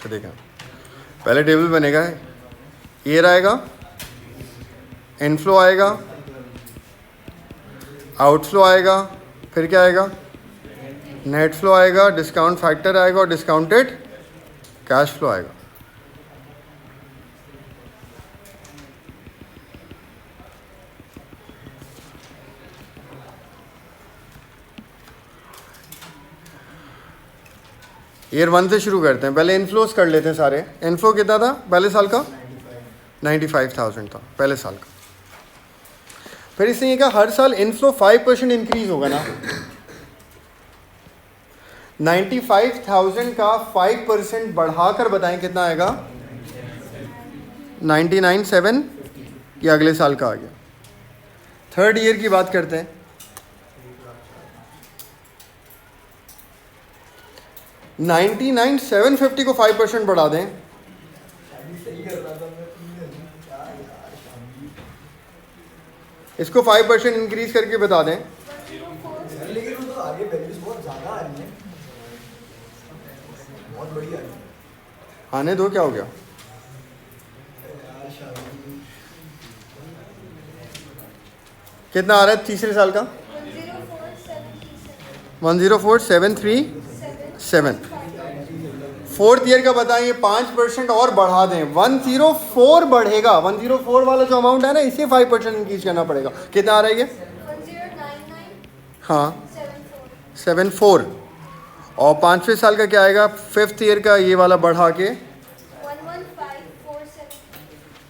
तो देखा पहले टेबल बनेगा, ईयर आएगा, इनफ्लो आएगा, आउटफ्लो आएगा, फिर क्या आएगा, नेट फ्लो आएगा, डिस्काउंट फैक्टर आएगा और डिस्काउंटेड कैश फ्लो आएगा। ईयर 1 से शुरू करते हैं, पहले इनफ्लोज कर लेते हैं सारे। इनफ्लो कितना था पहले साल का? 95,000 था पहले साल का। फिर इसने ये कहा हर साल इनफ्लो 5% इंक्रीज होगा ना। 95,000 का 5% बढ़ाकर बताएं कितना आएगा? 99,700, ये अगले साल का आ गया। थर्ड ईयर की बात करते हैं। 99,750 को 5% बढ़ा दें, इसको 5% इंक्रीज करके बता दें। लेकिन वो तो आगे वैल्यूज बहुत ज्यादा आ रही हैं, बहुत बढ़िया है। आने दो, क्या हो गया? कितना आ रहा है तीसरे साल का? 104,737। फोर्थ ईयर का बताइए 5% और बढ़ा दें, 104 बढ़ेगा। 104 वाला जो अमाउंट है ना, इसे 5% इंक्रीज करना पड़ेगा। कितना आ रहा है ये? 1099 हाँ 74 74। और पाँचवें साल का क्या आएगा? फिफ्थ ईयर का ये वाला बढ़ा के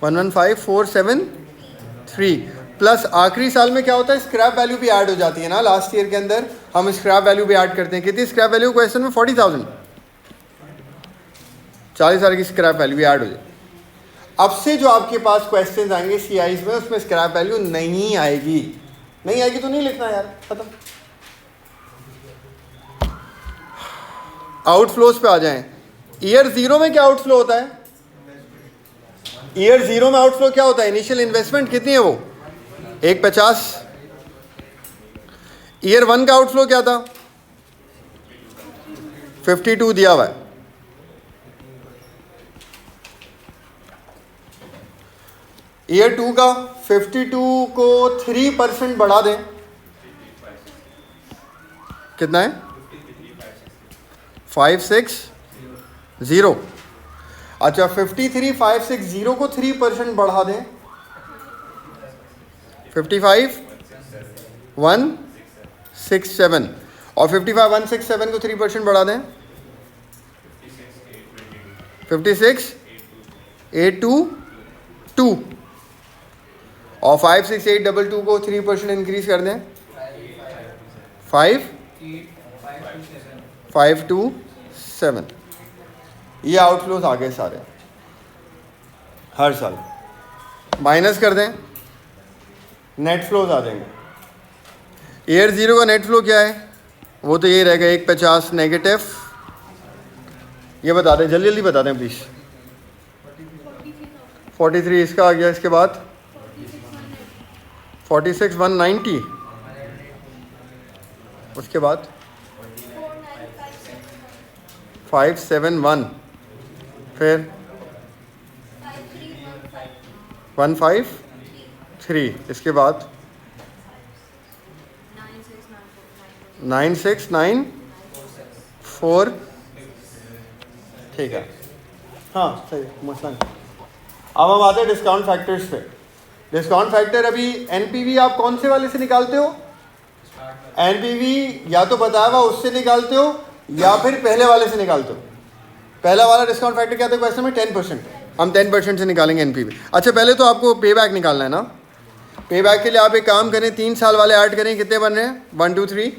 115,473 प्लस आखिरी साल में क्या होता है, स्क्रैप वैल्यू भी ऐड हो जाती है ना। लास्ट ईयर के अंदर हम स्क्रैप वैल्यू भी ऐड करते हैं। कितनी स्क्रैप वैल्यू क्वेश्चन में? 40,000, 40,000 की स्क्रैप वैल्यू भी ऐड हो जाए। अब से जो आपके पास क्वेश्चन आएंगे सीआईज में, उसमें स्क्रैप वैल्यू नहीं आएगी। नहीं आएगी तो नहीं लिखना यार, खत्म। आउटफ्लोज पे आ जाएं। ईयर 0 में क्या आउटफ्लो होता है? ईयर 0 में आउटफ्लो क्या होता है? इनिशियल इन्वेस्टमेंट कितनी है वो? 150। ईयर 1 का आउटफ्लो क्या था? 52 दिया हुआ है। ईयर 2 का 52 को 3% बढ़ा दें, कितना है? 560। अच्छा 53,560 को 3% बढ़ा दें, 55,167। और 55,167 को 3% बढ़ा दें, 56,822। और 56,822 को 3% इंक्रीज कर दें, 5,527। ये आउटफ्लोज आ गए सारे हर साल। माइनस कर दें, नेट फ्लोज आ जाएंगे। ईयर 0 का नेट फ्लो क्या है? वो तो ये रहेगा 150 नेगेटिव। ये बता दें, जल्दी जल्दी बता दें प्लीज़। 43 इसका आ गया। इसके बाद 46,190। उसके बाद 571। फिर 153। इसके बाद 9694। ठीक है, हाँ सही, मसला नहीं। अब हम आते हैं डिस्काउंट फैक्टर्स पे। डिस्काउंट फैक्टर अभी एनपीवी आप कौन से वाले से निकालते हो? एनपीवी या तो बताया हुआ उससे निकालते हो या फिर पहले वाले से निकालते हो। पहला वाला डिस्काउंट फैक्टर क्या था क्वेश्चन में? 10%। हम 10% से निकालेंगे एनपीवी। अच्छा पहले तो आपको पे बैक निकालना है ना। पे बैक के लिए आप एक काम करें, 3 साल वाले ऐड करें। कितने बन रहे हैं? 1 2 3।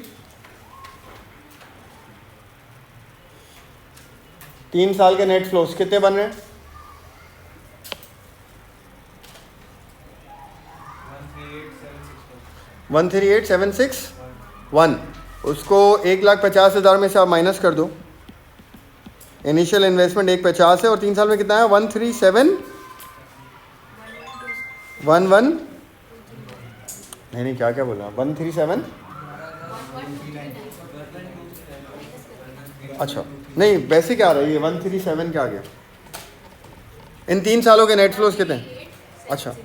3 साल के नेट फ्लोस कितने बन रहे हैं? 138,761। उसको 1,50,000 में से आप माइनस कर दो। इनिशियल इन्वेस्टमेंट 150 है और 3 साल में कितना है? 13711। नहीं क्या क्या बोल रहा हूँ? 137। अच्छा नहीं वैसे क्या आ रहा है ये 137 क्या आ गया? इन 3 सालों के नेट फ्लोज कितने हैं? अच्छा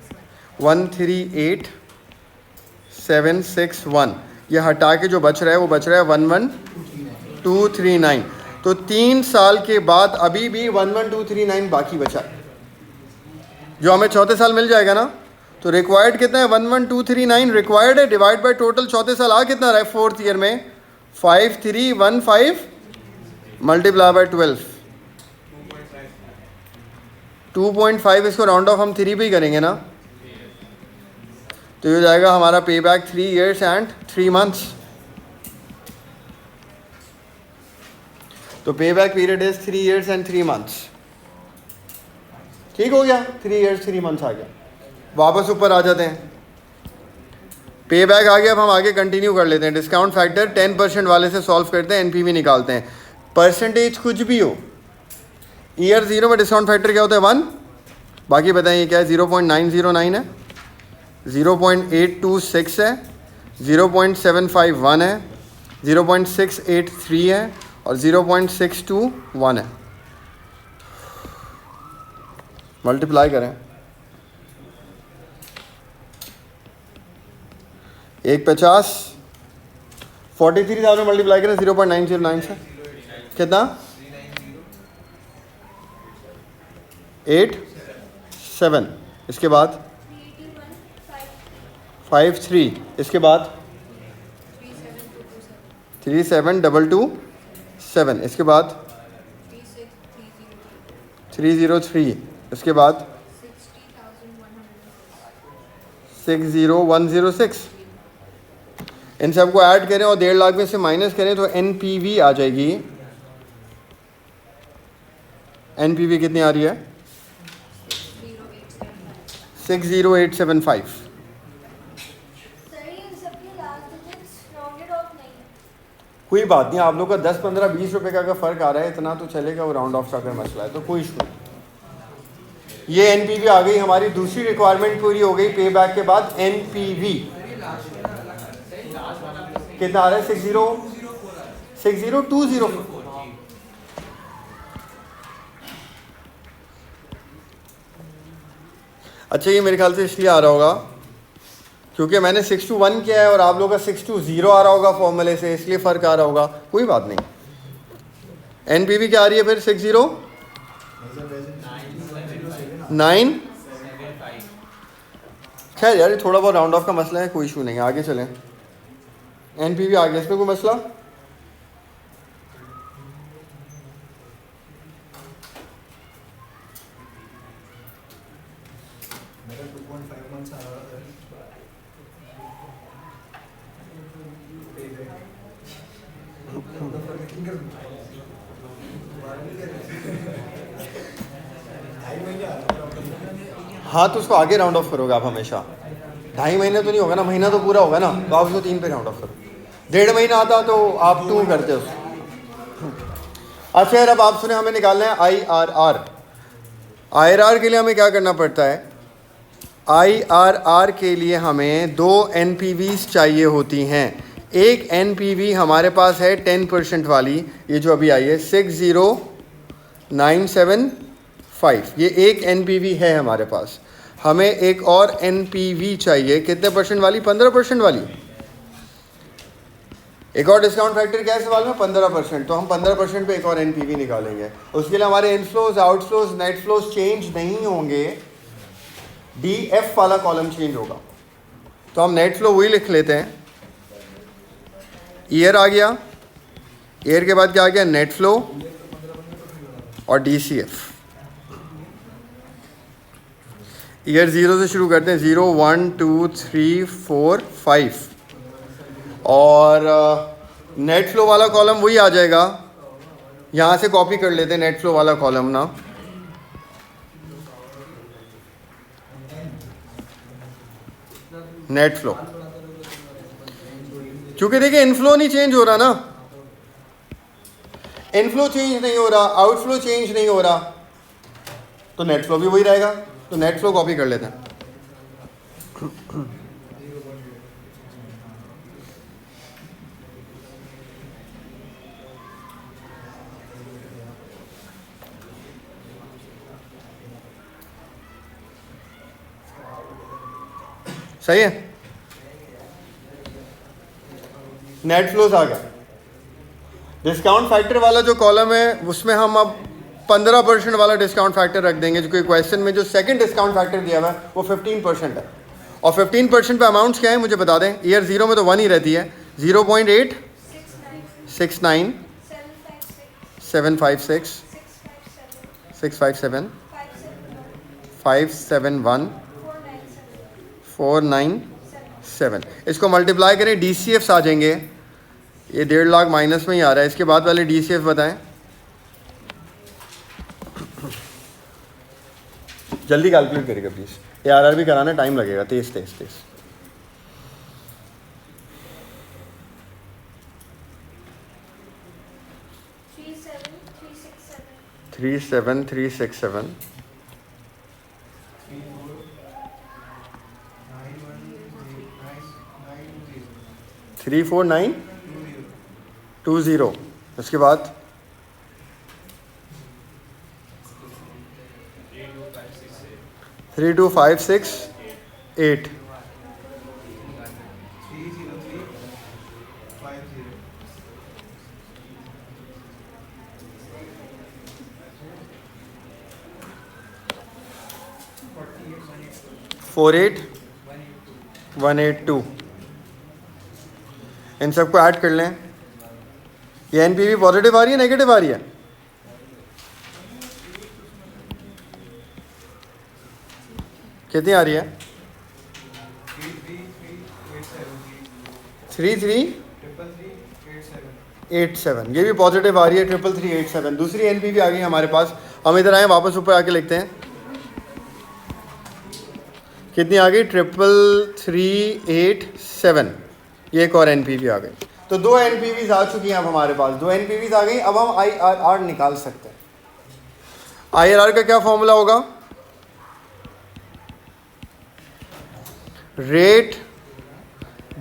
138,761, ये हटा के जो बच रहा है वो बच रहा है 11239। तो 3 साल के बाद अभी भी 11239 बाकी बचा है, जो हमें चौथे साल मिल जाएगा ना। तो रिक्वायर्ड कितना है? 11239 रिक्वायर्ड है, डिवाइड बाय टोटल चौथे साल आ कितना रहा है फोर्थ ईयर में? 5315 मल्टीप्लाई बाय 12, 2.5। इसको राउंड ऑफ हम 3 पे ही करेंगे ना, तो ये हो जाएगा हमारा पे बैक 3 years and 3 months। तो पे back period is 3 years and 3 months। ठीक हो गया, 3 years 3 months आ गया। वापस ऊपर आ जाते हैं, पे बैक आ गया। अब हम आगे कंटिन्यू कर लेते हैं। डिस्काउंट फैक्टर 10% वाले से सॉल्व करते हैं, एनपीवी निकालते हैं। परसेंटेज कुछ भी हो, ईयर 0 में डिस्काउंट फैक्टर क्या होता है? 1। बाकी बताइए क्या है? 0.909 है, 0.826 है, 0.751 है, 0.683 है और 0.621 है। मल्टीप्लाई करें, 150 43,000 मल्टीप्लाई करें 0.909 से कितना? 87। इसके बाद 53, इसके बाद 37227, इसके बाद 303, इसके बाद 60106। इन सबको ऐड करें और 1.5 लाख में से माइनस करें तो एनपीवी आ जाएगी। एनपीवी कितनी आ रही है? 60875। कोई बात नहीं, आप लोग का 10, 15, 20 रुपए का अगर फ़र्क आ रहा है इतना तो चलेगा, वो राउंड ऑफ का अगर मसला है तो कोई इशू नहीं। ये एनपीवी आ गई हमारी, दूसरी रिक्वायरमेंट पूरी हो गई। पे बैक के बाद एनपीवी कितना आ रहा है? 6020। अच्छा ये मेरे ख्याल से इसलिए आ रहा होगा क्योंकि मैंने 621 किया है और आप लोगों का 620 आ रहा होगा फॉर्मूले से, इसलिए फ़र्क आ रहा होगा। कोई बात नहीं। एनपीवी क्या आ रही है फिर? 609। खैर यार ये थोड़ा बहुत राउंड ऑफ का मसला है, कोई इशू नहीं है। आगे चलें, एनपीवी आ गया, इसमें कोई मसला? मेरा 2.5 months आ रहा है। हाँ तो उसको आगे राउंड ऑफ करोगे आप हमेशा। 2.5 महीने तो नहीं होगा ना, महीना तो पूरा होगा ना, तो आप उसको 3 पे राउंड ऑफ करो। 1.5 महीना आता तो आप 2 करते हो। अच्छा यार अब आप सुने, हमें निकालना है IRR। IRR के लिए हमें क्या करना पड़ता है? IRR के लिए हमें 2 NPVs चाहिए होती हैं। एक NPV हमारे पास है 10% वाली, ये जो अभी आई है 60975, ये एक NPV है हमारे पास। हमें एक और NPV चाहिए, कितने परसेंट वाली? 15% वाली। एक और डिस्काउंट फैक्टर क्या है सवाल में? 15%। तो हम 15% पे एक और NPV निकालेंगे। उसके लिए हमारे inflows, outflows, net flows change नहीं होंगे, DF वाला कॉलम चेंज होगा। तो हम नेट फ्लो वही लिख लेते हैं। ईयर आ गया, ईयर के बाद क्या आ गया? नेट फ्लो और DCF। ईयर 0 से शुरू करते हैं, 0, 1, 2, 3, 4, 5 और नेट फ्लो वाला कॉलम वही आ जाएगा। यहाँ से कॉपी कर लेते हैं नेट फ्लो वाला कॉलम ना। नेट फ्लो, क्योंकि देखिए इनफ्लो नहीं चेंज हो रहा ना, इनफ्लो चेंज नहीं हो रहा, आउटफ्लो चेंज नहीं हो रहा, तो नेट फ्लो भी वही रहेगा। तो नेट फ्लो कॉपी कर लेते हैं। सही है। नेट फ्लोज आ गया। डिस्काउंट फैक्टर वाला जो कॉलम है उसमें हम अब 15% वाला डिस्काउंट फैक्टर रख देंगे, जो कि क्वेश्चन में जो सेकंड डिस्काउंट फैक्टर दिया हुआ है वो 15% है। और 15% पे अमाउंट्स क्या है मुझे बता दें। ईयर जीरो में तो 1 ही रहती है। 0.869 756 657 571 497। इसको मल्टीप्लाई करें, DCFs आ जाएंगे। ये 1.5 लाख माइनस में ही आ रहा है। इसके बाद वाले DCF बताएं। जल्दी कैलकुलेट करिएगा प्लीज़। ARR भी कराना, टाइम लगेगा। तेज 37367 34920। उसके बाद 32568। फोर 182। इन सबको ऐड कर लें। ये एनपीवी पॉजिटिव आ रही है नेगेटिव आ रही है? कितनी आ रही है? 3387। ये भी पॉजिटिव आ रही है 3387। दूसरी एनपीवी आ गई हमारे पास। हम इधर आए, वापस ऊपर आके लिखते हैं। कितनी आ गई? 3387। ये एक और एनपीवी आ गई। तो 2 एनपीवीज आ चुकी हैं अब हमारे पास। 2 एनपीवीज आ गई। अब हम IRR निकाल सकते हैं। IRR का क्या फॉर्मूला होगा? Rate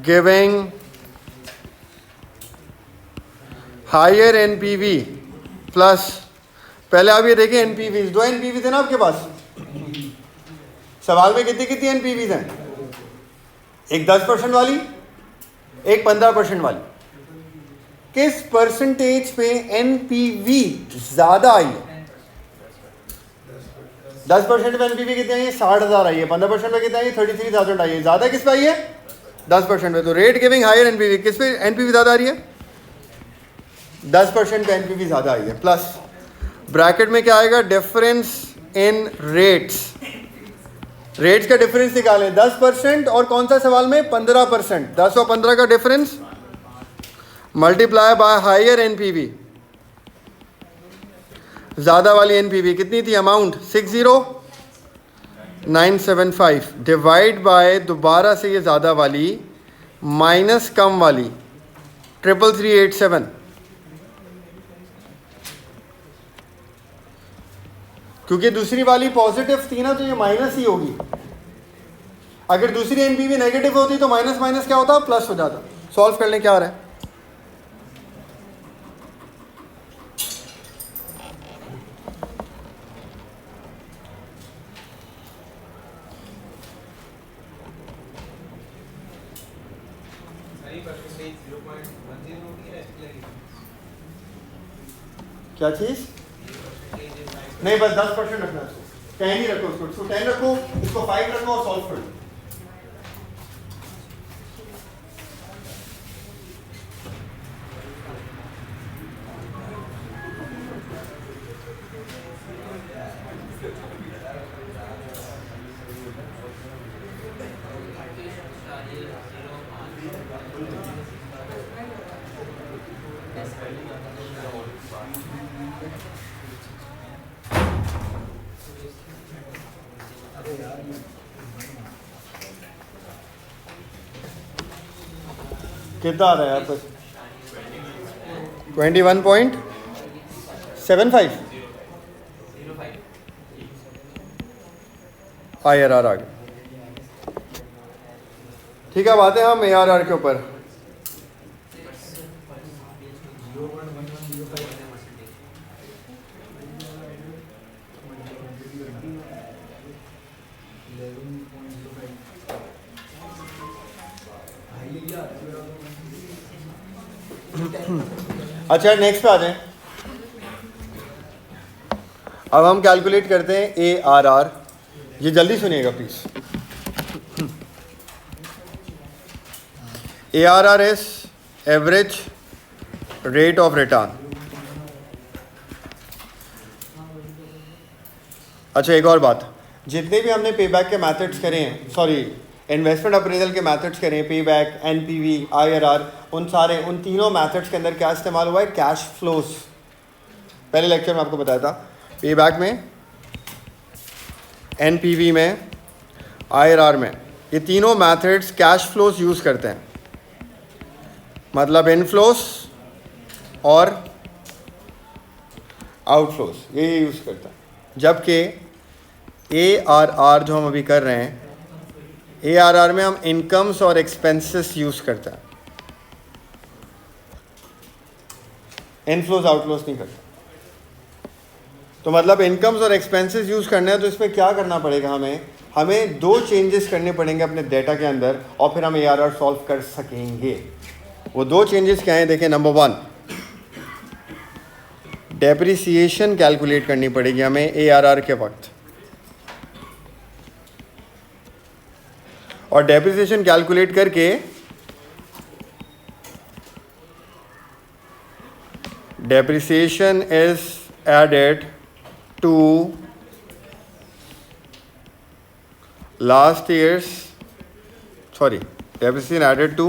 giving higher NPV plus, पहले आप ये देखिए एनपीवीज, 2 एनपीवीज है ना आपके पास। सवाल में कितनी कितनी एनपीवीज हैं? एक 10% वाली, एक 15% वाली। किस परसेंटेज पे एनपीवी ज्यादा आई है? 10% पे एनपीवी कितनी आई है? 60,000 आई है। 15% पे कितनी आई है? 33,000 आई है। ज्यादा किस पे आई है? 10% पे। तो रेट गिविंग हायर एनपीवी, किस पे एनपीवी ज्यादा आ रही है? 10% पे एनपीवी ज्यादा आई है। प्लस ब्रैकेट में क्या आएगा? Difference in rates. रेट्स का डिफरेंस निकालें। 10% और कौन सा सवाल में? 15%। 10 और 15 का difference multiply by higher NPV. ज्यादा वाली एनपीवी कितनी थी? अमाउंट 60975 डिवाइड बाय दोबारा से ये ज्यादा वाली माइनस कम वाली 3387। क्योंकि दूसरी वाली पॉजिटिव थी ना, तो ये माइनस ही होगी। अगर दूसरी एनपीवी नेगेटिव होती तो माइनस माइनस क्या होता? प्लस हो जाता। सॉल्व कर लें, क्या आ रहा है? क्या चीज? नहीं, बस 10% रखना है। 10 ही रखो इसको 10 रखो, इसको 5 रखो और सॉल्व करो। कितना आ रहा है आपका? 21.75 IRR आ गया। ठीक है, अब आते हैं हम ARR के ऊपर। अच्छा नेक्स्ट पे आ जाएं। अब हम कैलकुलेट करते हैं ARR। ये जल्दी सुनिएगा please. ARR is average rate of return. अच्छा एक और बात, जितने भी हमने पे बैक के मेथड्स करे हैं, सॉरी इन्वेस्टमेंट अप्रेजल के मेथड्स करे हैं, पे बैक, NPV, IRR, उन तीनों मेथड्स के अंदर क्या इस्तेमाल हुआ है? Cash flows. पहले लेक्चर में आपको बताया था, पे बैक में, NPV में, IRR में, ये तीनों मेथड्स कैश फ्लोज यूज़ करते हैं, मतलब इनफ्लोस और आउटफ्लोस ये यूज़ करता है। जबकि ARR जो हम अभी कर रहे हैं, ARR में हम इनकम्स और एक्सपेंसेस यूज़ करते हैं, इनफ्लोस आउटफ्लोस नहीं करते। तो मतलब इनकम्स और एक्सपेंसेस यूज़ करने हैं, तो इसमें क्या करना पड़ेगा? हमें 2 चेंजेस करने पड़ेंगे अपने डेटा के अंदर, और फिर हम ARR सॉल्व कर सकेंगे। वो 2 चेंजेस क्या हैं? देखें, नंबर 1, डेप्रिसिएशन कैलकुलेट करनी पड़ेगी हमें ARR के वक्त, और डेप्रिसिएशन कैलकुलेट करके depreciation is added to last years, sorry depreciation added to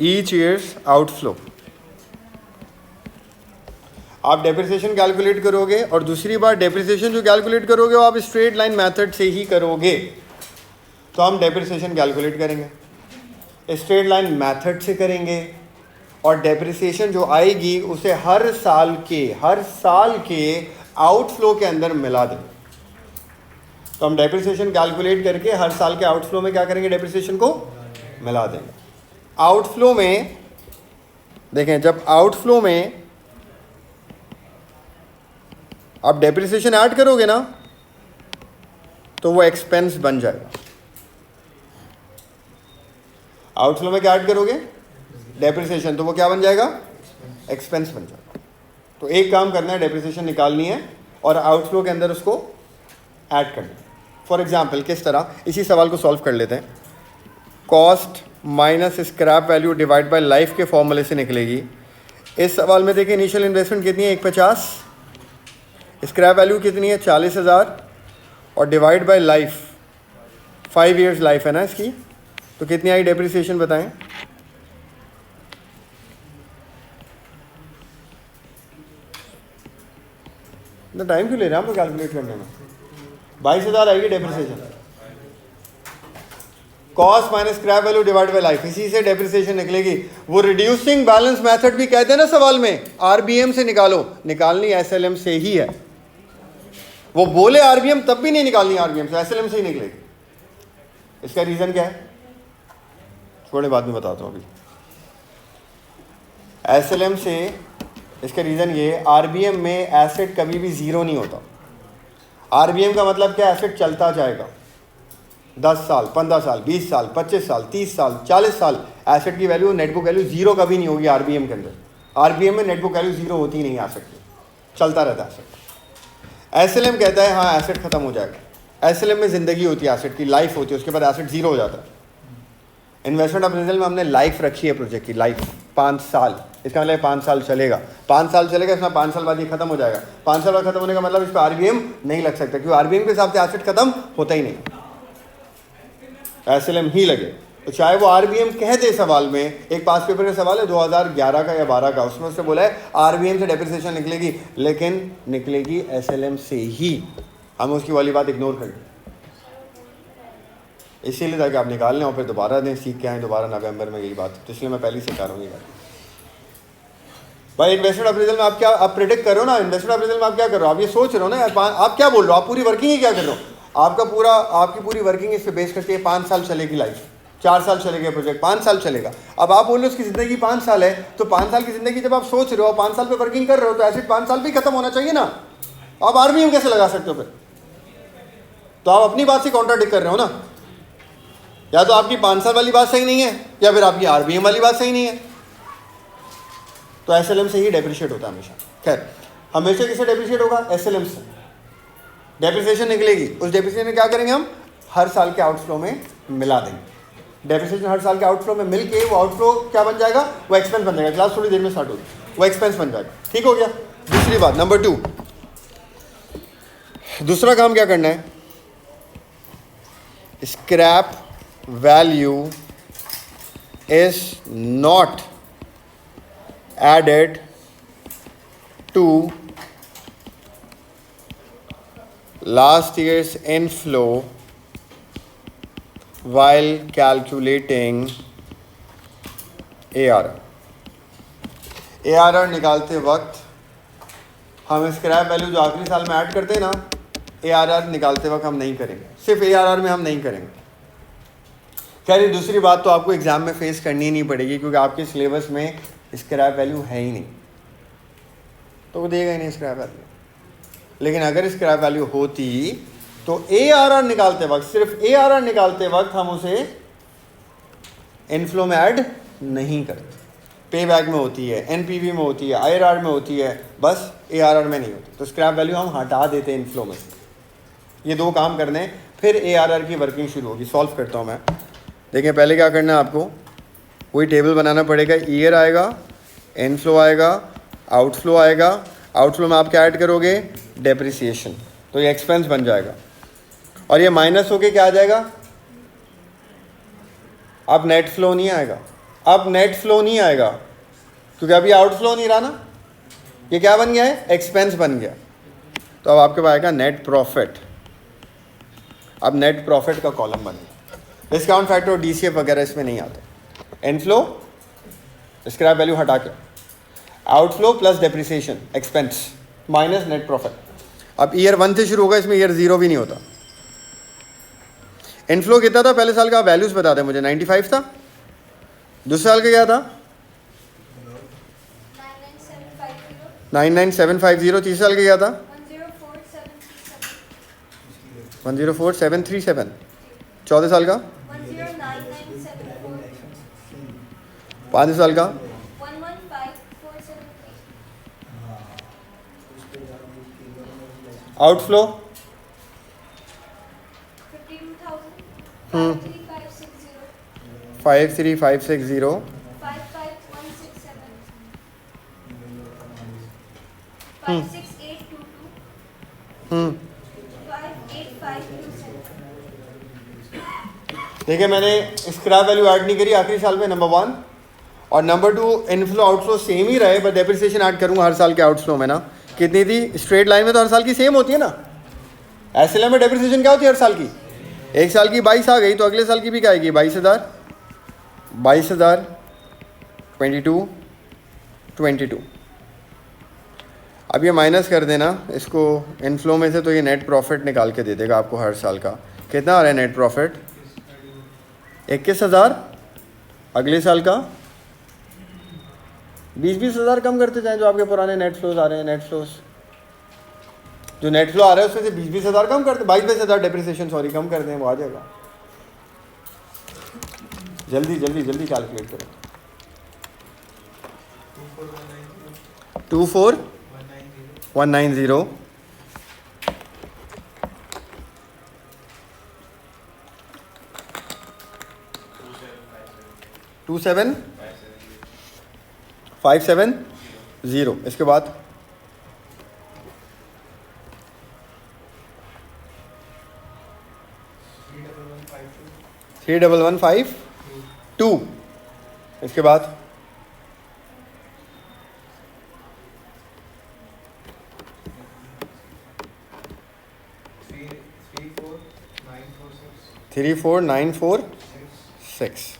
each years outflow. आप डेप्रिसिएशन कैलकुलेट करोगे, और दूसरी बार डेप्रिसिएशन जो कैलकुलेट करोगे वो आप स्ट्रेट लाइन मेथड से ही करोगे। तो हम डेप्रिसिएशन कैलकुलेट करेंगे, स्ट्रेट लाइन मेथड से करेंगे, और डेप्रिसिएशन जो आएगी उसे हर साल के आउटफ्लो के अंदर मिला देंगे। तो हम डेप्रिसिएशन कैलकुलेट करके हर साल के आउटफ्लो में क्या करेंगे? डेप्रिसिएशन को मिला देंगे। आउटफ्लो में देखें, जब आउटफ्लो में आप डेप्रिसिएशन ऐड करोगे ना, तो वो एक्सपेंस बन जाएगा। आउटफ्लो में क्या ऐड करोगे? डेप्रिसिएशन, तो वो क्या बन जाएगा? एक्सपेंस बन जाएगा। तो एक काम करना है, डेप्रिसिएशन निकालनी है और आउटफ्लो के अंदर उसको ऐड करना है। फॉर एग्जाम्पल किस तरह, इसी सवाल को सॉल्व कर लेते हैं। Cost minus scrap value divide by life के फॉर्मूले से निकलेगी। इस सवाल में देखिए, इनिशियल इन्वेस्टमेंट कितनी है? 150, स्क्रैप वैल्यू कितनी है? 40,000, और divide by life, 5 years life है ना इसकी, तो कितनी आई डेप्रिसिएशन बताएं? इतना टाइम क्यों ले रहे हैं हम कैलकुलेट करने में? 22,000 आएगी depreciation. Cost minus scrap value divide by life, इसी से डेप्रिसिएशन निकलेगी। वो रिड्यूसिंग बैलेंस मेथड भी कहते हैं ना सवाल में, RBM से निकालो, निकालनी SLM से ही है। वो बोले RBM तब भी नहीं निकालनी RBM से, SLM से ही निकलेगी। इसका रीजन क्या है? थोड़े बाद में बताता हूँ। अभी SLM से इसका रीजन ये, RBM में एसेट कभी भी जीरो नहीं होता। RBM का मतलब क्या? एसेट चलता जाएगा 10 साल, 15 साल, 20 साल, 25 साल, 30 साल, 40 साल, एसेट की value, net book value zero कभी नहीं होगी RBM के अंदर। RBM में नेट बुक वैल्यू जीरो होती ही नहीं आ सकती, चलता रहता है एसेट। SLM कहता है हाँ एसेट खत्म हो जाएगा। SLM में ज़िंदगी होती है, एसेट की लाइफ होती है, उसके बाद एसेट जीरो हो जाता है। इन्वेस्टमेंट अप्रेजल में हमने लाइफ रखी है प्रोजेक्ट की, लाइफ 5 साल, इसका मतलब 5 साल चलेगा, 5 साल चलेगा, इसमें 5 साल बाद ये खत्म हो जाएगा। 5 साल बाद खत्म होने का मतलब इस पर RBM नहीं लग सकता, क्योंकि RBM के हिसाब से एसेट खत्म होता ही नहीं, SLM ही लगे। तो चाहे वो RBM कह दे सवाल में, एक पास पेपर का सवाल है 2011 का या 12 का, उसमें उसने बोला है RBM से डेप्रिसिएशन निकलेगी, लेकिन निकलेगी SLM से ही। हम उसकी वाली बात इग्नोर कर दें, इसीलिए ताकि आप निकाल लें और फिर दोबारा दें, सीख के आएँ दोबारा नवंबर में, यही बात। तो इसलिए मैं पहले से कर रहा हूँ ये बात। भाई इन्वेस्टमेंट अप्रेजल में आप क्या, आप प्रेडिक्ट कर रहे हो ना, इन्वेस्टमेंट अप्रेजल में आप क्या कर रहे हो? आप ये सोच रहे हो ना यार, आप क्या बोल रहे हो? आप पूरी वर्किंग ही क्या कर रहे हो? आपकी पूरी वर्किंग इस पर बेस करती है 5 साल चलेगी लाइफ, 4 साल चलेगा प्रोजेक्ट, 5 साल चलेगा। अब आप बोल रहे हो उसकी ज़िंदगी 5 साल है, तो 5 साल की ज़िंदगी जब आप सोच रहे हो, 5 साल पे वर्किंग कर रहे हो, तो एसेट 5 साल भी खत्म होना चाहिए ना। आप RBM कैसे लगा सकते हो फिर? तो आप अपनी बात से कॉन्ट्राडिक्ट कर रहे हो ना, या तो आपकी 5 साल वाली बात सही नहीं है या फिर आपकी आरबीएम वाली बात सही नहीं है। तो एसएलएम से ही डेप्रिशिएट होता है हमेशा। खैर, हमेशा किससे डेप्रिशिएट होगा? एसएलएम से डेप्रिसिएशन निकलेगी। उस डेप्रिसिएशन में क्या करेंगे हम? हर साल के आउटफ्लो में मिला देंगे। डेप्रिसिएशन हर साल के आउटफ्लो में मिल के वो आउटफ्लो क्या बन जाएगा? वो एक्सपेंस बन जाएगा। क्लास थोड़ी देर में स्टार्ट होगी, वो एक्सपेंस बन जाएगा। ठीक हो गया। दूसरी बात, नंबर 2, दूसरा काम क्या करना है? Scrap value is not added to last year's inflow while calculating ARR। ARR निकालते वक्त हम स्क्रैप वैल्यू जो आखिरी साल में ऐड करते हैं ना, ARR निकालते वक्त हम नहीं करेंगे, सिर्फ ARR में हम नहीं करेंगे। खैर, ये दूसरी बात तो आपको एग्जाम में फेस करनी ही नहीं पड़ेगी क्योंकि आपके सिलेबस में स्क्रैप वैल्यू है ही नहीं, तो वो देगा ही नहीं स्क्रैप वैल्यू। लेकिन अगर स्क्रैप वैल्यू होती तो ARR निकालते वक्त, सिर्फ ARR निकालते वक्त हम उसे इनफ्लो में ऐड नहीं करते। पे बैक में होती है, NPV में होती है, IRR में होती है, बस ARR में नहीं होती। तो स्क्रैप वैल्यू हम हटा देते हैं इनफ्लो में से। ये 2 काम करने, फिर ARR की वर्किंग शुरू होगी। सॉल्व करता हूँ मैं। देखिए, पहले क्या करना है आपको? कोई टेबल बनाना पड़ेगा। ईयर आएगा, इनफ्लो आएगा, आउटफ्लो आएगा। आउटफ्लो में आप क्या ऐड करोगे? डेप्रिसिएशन। तो ये एक्सपेंस बन जाएगा और ये माइनस होके क्या आ जाएगा? अब नेट फ्लो नहीं आएगा। अब नेट फ्लो नहीं आएगा क्योंकि अभी आउटफ्लो नहीं रहा ना। ये क्या बन गया है? एक्सपेंस बन गया। तो अब आपके पास आएगा नेट प्रॉफिट। अब नेट प्रॉफिट का कॉलम बन गया। डिस्काउंट फैक्टर और DCF वगैरह इसमें नहीं आते। इनफ्लो स्क्रैप वैल्यू हटा के, outflow plus depreciation expense minus net profit. अब ईयर 1 से शुरू होगा, इसमें ईयर 0 भी नहीं होता। इनफ्लो कितना था पहले साल का? वैल्यूज बता दें मुझे। 95 था। दूसरे साल का क्या था? 99750। तीसरे साल का क्या था? 104737। चौथे साल का? 5वें साल का? 115,473। आउटफ्लो 52,000। 53560। 55167। 56822। 58527। देखिए, मैंने स्क्रैप वैल्यू ऐड नहीं करी आखिरी साल में, नंबर 1। और नंबर 2, इनफ्लो आउटफ्लो सेम ही रहे, बट डेप्रिसिएशन ऐड करूँगा हर साल के आउटफ्लो में ना। कितनी थी? स्ट्रेट लाइन में तो हर साल की सेम होती है ना। एसएलएम में डेप्रिसिएशन क्या होती है हर साल की? एक साल की 22 आ गई तो अगले साल की भी क्या आएगी? 22,000, 22,000, 22। अब ये माइनस कर देना इसको इनफ्लो में से, तो ये नेट प्रॉफिट निकाल के दे देगा आपको हर साल का। कितना आ रहा है नेट प्रॉफिट? 21,000। अगले साल का 20,000 कम करते जाएं जो आपके पुराने नेट फ्लोज आ रहे हैं। नेट फ्लोज जो नेट फ्लो आ रहा है उसमें से 20,000 कम करते, 22,000 डेप्रिसिएशन सॉरी कम कर दें, वो आ जाएगा। जल्दी जल्दी जल्दी कैलकुलेट करें। 24,190। 27,570। इसके बाद 3,115,2। इसके बाद 3,4,946।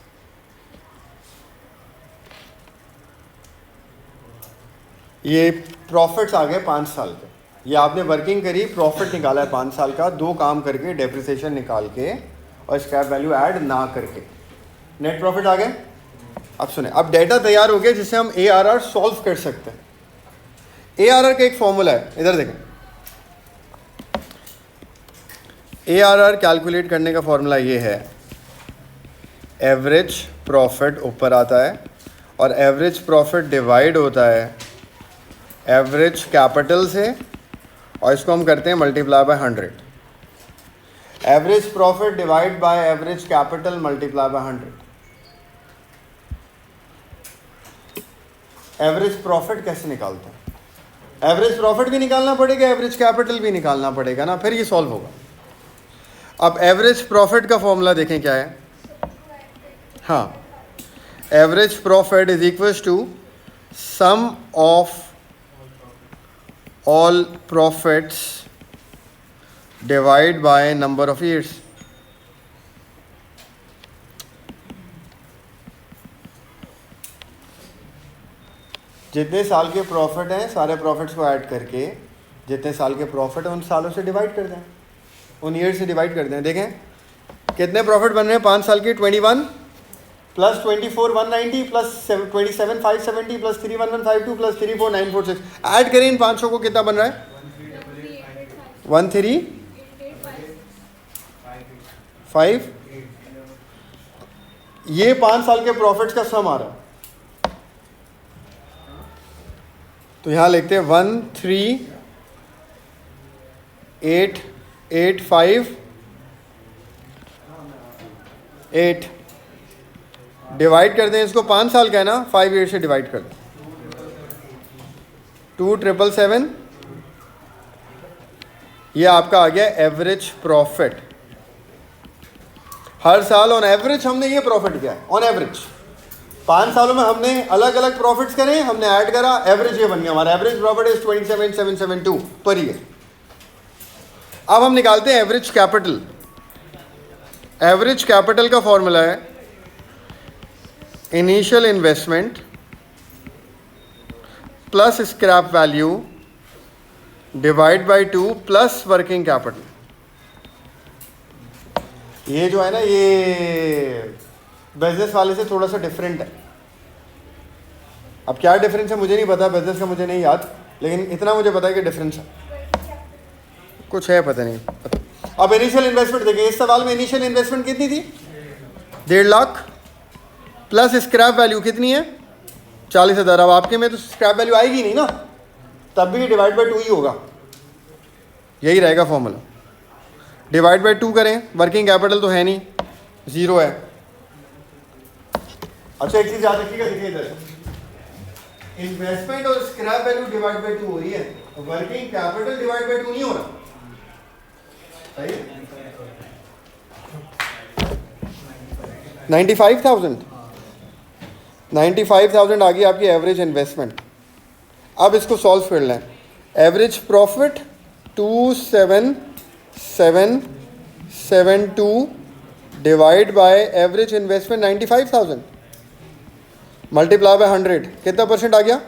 ये प्रॉफिट्स आ गए 5 साल के। ये आपने वर्किंग करी, प्रॉफिट निकाला है 5 साल का, 2 काम करके, डेप्रिसिएशन निकाल के और स्क्रैप वैल्यू ऐड ना करके नेट प्रॉफिट आ गए। अब सुने, अब डेटा तैयार हो गया जिससे हम ARR सॉल्व कर सकते हैं। ARR का एक फॉर्मूला है, इधर देखें। ARR कैलकुलेट करने का फॉर्मूला ये है, एवरेज प्रॉफिट ऊपर आता है और एवरेज प्रॉफिट डिवाइड होता है एवरेज कैपिटल से और इसको हम करते हैं multiply by 100. Average profit divide by average capital multiply by 100. Average profit कैसे निकालते हैं? एवरेज प्रॉफिट भी निकालना पड़ेगा, एवरेज कैपिटल भी निकालना पड़ेगा ना, फिर ये सॉल्व होगा. अब एवरेज प्रॉफिट का फॉर्मूला देखें क्या है. हाँ, average profit is equals to sum of all profits divide by number of years. जितने साल के प्रॉफिट हैं सारे प्रॉफिट्स को ऐड करके जितने साल के प्रॉफिट हैं उन सालों से डिवाइड कर दें, उन ईयर से डिवाइड कर दें. देखें कितने प्रॉफिट बन रहे हैं 5 साल के. 21 plus 24 190 plus 27 570 plus 31152 plus 34946. Add करें इन 500 को, कितना बन रहा है? 135. ये 5 साल के प्रॉफिट्स का सम आ रहा है. तो यहां लिखते हैं 13858. डिवाइड कर दें इसको, 5 साल का है ना, 5 ईयर से डिवाइड कर दें. 2777. ये आपका आ गया एवरेज प्रॉफिट. हर साल ऑन एवरेज हमने ये प्रॉफिट किया है. ऑन एवरेज 5 सालों में हमने अलग अलग प्रॉफिट्स करे, हमने ऐड करा, एवरेज ये बन गया हमारा. Average profit is 27772 per year. अब हम निकालते हैं एवरेज कैपिटल. एवरेज कैपिटल का फॉर्मूला है initial investment plus scrap value divide by 2 plus working capital. ये जो है ना, ये बिजनेस वाले से थोड़ा सा डिफरेंट है. अब क्या डिफरेंस है मुझे नहीं पता, बिजनेस का मुझे नहीं याद, लेकिन इतना मुझे पता है कि डिफरेंस है, कुछ है, पता नहीं. अब इनिशियल इन्वेस्टमेंट देखिए, इस सवाल में इनिशियल इन्वेस्टमेंट कितनी थी? 1.5 लाख प्लस स्क्रैप वैल्यू कितनी है? 40,000. अब आपके में तो स्क्रैप वैल्यू आएगी नहीं ना, तब भी डिवाइड बाय 2 ही होगा. यही रहेगा फॉर्मूला. डिवाइड बाय 2 करें, वर्किंग कैपिटल तो है नहीं, 0 है. अच्छा एक चीज याद रखिएगा, देखिए इधर इन्वेस्टमेंट और स्क्रैप वैल्यू डिवाइड बाय 2 हो रही है, वर्किंग कैपिटल डिवाइड बाय 2 नहीं हो रहा. सही है? 95,000 आ गई आपकी एवरेज इन्वेस्टमेंट. अब इसको सॉल्व कर लें. Average profit 27772 divide by average investment 95,000 multiply by 100. कितना परसेंट आ गया?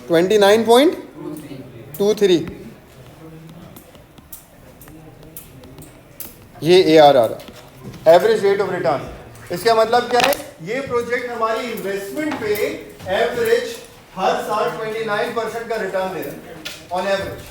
29.23. ये ARR, average rate of return. इसका मतलब क्या है? ये प्रोजेक्ट हमारी इन्वेस्टमेंट पे एवरेज हर साल 29% का रिटर्न दे रहा है ऑन एवरेज.